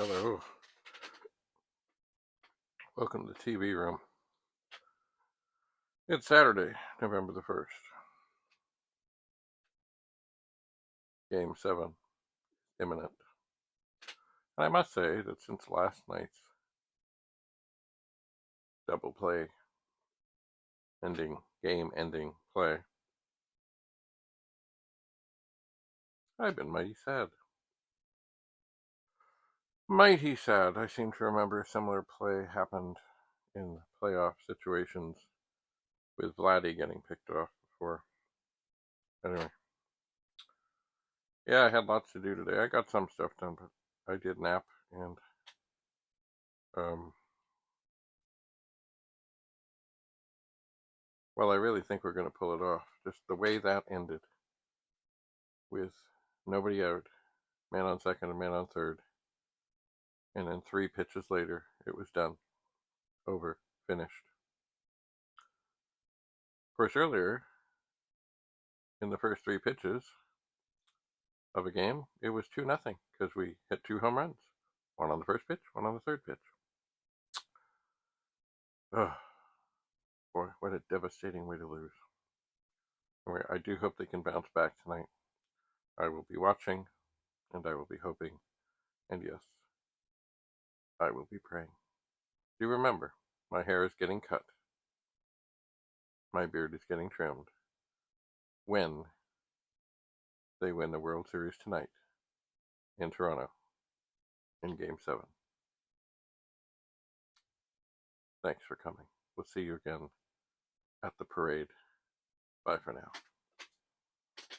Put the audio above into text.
Hello. Welcome to the TV room. It's Saturday, November the 1st. Game 7, imminent. And I must say that since last night's double play game-ending play, I've been mighty sad. Mighty sad. I seem to remember a similar play happened in playoff situations with Vladdy getting picked off before. Anyway. Yeah, I had lots to do today. I got some stuff done, but I did nap, and well, I really think we're going to pull it off. Just the way that ended, with nobody out, man on second and man on third, and then 3 pitches later, it was done, over, finished. Of course, earlier, in the first 3 pitches of a game, it was 2-0, because we hit 2 home runs. 1 on the first pitch, 1 on the third pitch. Ugh. Boy, what a devastating way to lose. Anyway, I do hope they can bounce back tonight. I will be watching, and I will be hoping, and yes, I will be praying. Do remember, my hair is getting cut. My beard is getting trimmed. When they win the World Series tonight in Toronto in Game 7. Thanks for coming. We'll see you again at the parade. Bye for now.